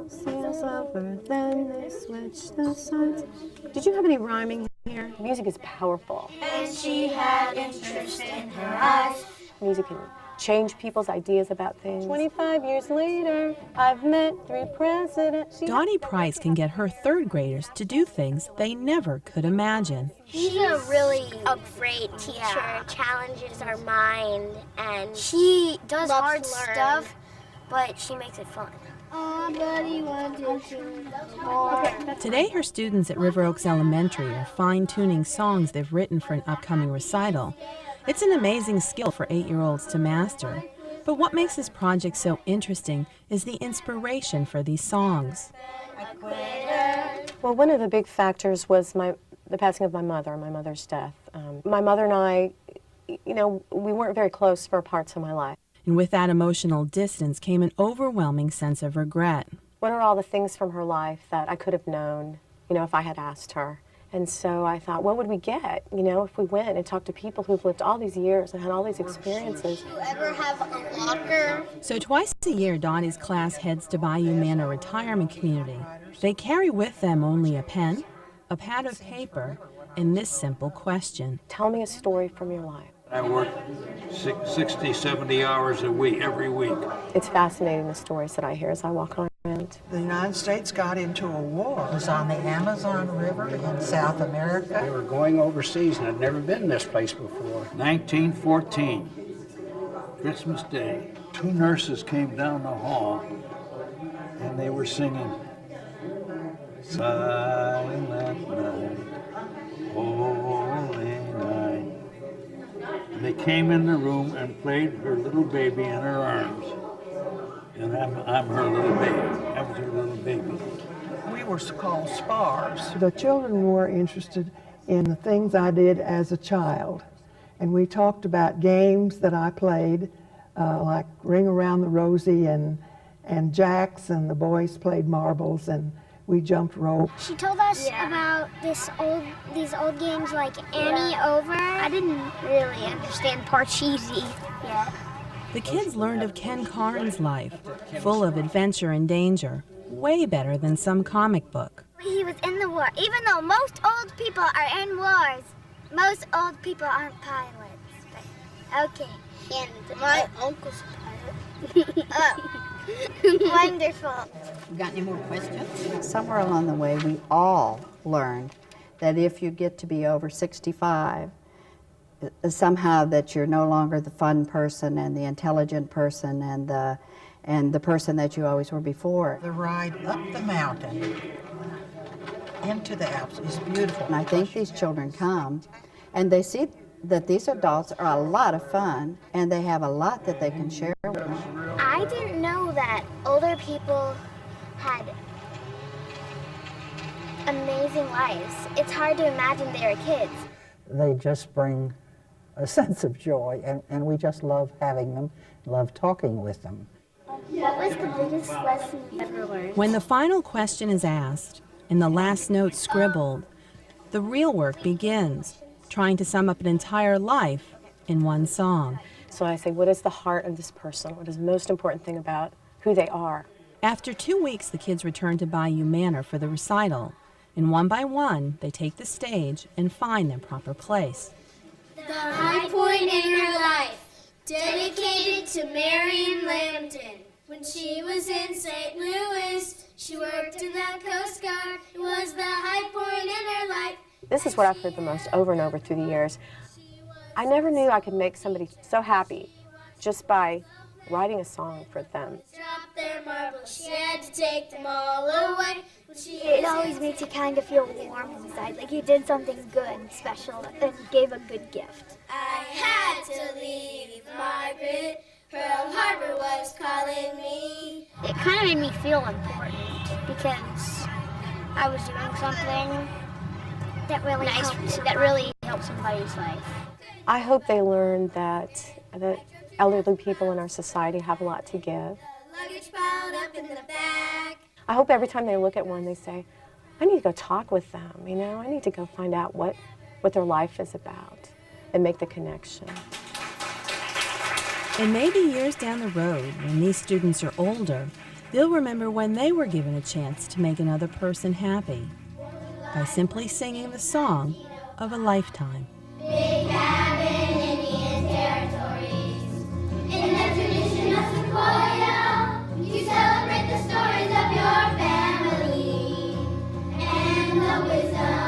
Sails over, then they switch the sides. Did you have any rhyming here? Music is powerful. And she had interest in her eyes. Music can change people's ideas about things. 25 years later, I've met 3 presidents. Dottie Price can get her third graders to do things they never could imagine. She's a great teacher, challenges our mind, and she does hard stuff, but she makes it fun. Today, her students at River Oaks Elementary are fine-tuning songs they've written for an upcoming recital. It's an amazing skill for 8-year-olds to master. But what makes this project so interesting is the inspiration for these songs. Well, one of the big factors was the passing of my mother's death. My mother and I, we weren't very close for parts of my life. And with that emotional distance came an overwhelming sense of regret. What are all the things from her life that I could have known, if I had asked her? And so I thought, what would we get, if we went and talked to people who've lived all these years and had all these experiences? Do you ever have a locker? So twice a year, Dottie's class heads to Bayou Manor Retirement Community. They carry with them only a pen, a pad of paper, and this simple question. Tell me a story from your life. I work 60, 70 hours a week, every week. It's fascinating, the stories that I hear as I walk around. The United States got into a war. It was on the Amazon River in South America. They were going overseas and I'd never been in this place before. 1914, Christmas Day. 2 nurses came down the hall and they were singing Silent Night, Holy Night. And they came in the room and played her little baby in her arms. And I'm her little baby. I was her little baby. We were called spars. The children were interested in the things I did as a child. And we talked about games that I played, like Ring Around the Rosie and jacks, and the boys played marbles, and we jumped rope. She told us about these old games like Annie Over. I didn't really understand Parcheesi yet. The kids learned of Ken Carnes' life, full of adventure and danger, way better than some comic book. He was in the war. Even though most old people are in wars, most old people aren't pilots. But, okay. And my uncle's a pilot. Wonderful. Got any more questions? Somewhere along the way, we all learned that if you get to be over 65, somehow that you're no longer the fun person and the intelligent person and the person that you always were before. The ride up the mountain into the Alps is beautiful. And I think these children come and they see that these adults are a lot of fun and they have a lot that they can share with them. I didn't know that older people had amazing lives. It's hard to imagine they were kids. They just bring a sense of joy, and we just love having them, love talking with them. What was the biggest lesson you ever learned? When the final question is asked and the last note scribbled, the real work begins, trying to sum up an entire life in one song. So I say, what is the heart of this person? What is the most important thing about who they are? After 2 weeks, the kids return to Bayou Manor for the recital, and one by one, they take the stage and find their proper place. The high point in her life, dedicated to Marion Lambton. When she was in St. Louis, she worked in the Coast Guard. It was the high point in her life. This is what I've heard the most over and over through the years. I never knew I could make somebody so happy just by writing a song for them. Drop their marbles, she had to take them all away. It always makes you kind of feel warm inside, like you did something good, special, and gave a good gift. I had to leave Margaret, Pearl Harbor was calling me. It kind of made me feel important because I was doing something that really helped somebody's life. I hope they learn that elderly people in our society have a lot to give. Luggage piled up in the back. I hope every time they look at one, they say, I need to go talk with them, I need to go find out what their life is about and make the connection. And maybe years down the road, when these students are older, They'll remember when they were given a chance to make another person happy by simply singing the song of a lifetime. Big cabin, Indian territories. In the tradition of Sequoia, you celebrate the stories of your family and the wisdom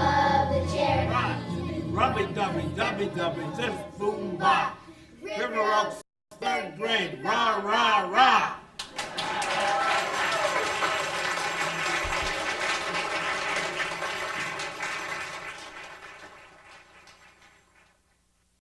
of the Cherokee. Rubby-dubby, dubby-dubby, ziff, boom, bop. River Oaks, third grade, rah, rah.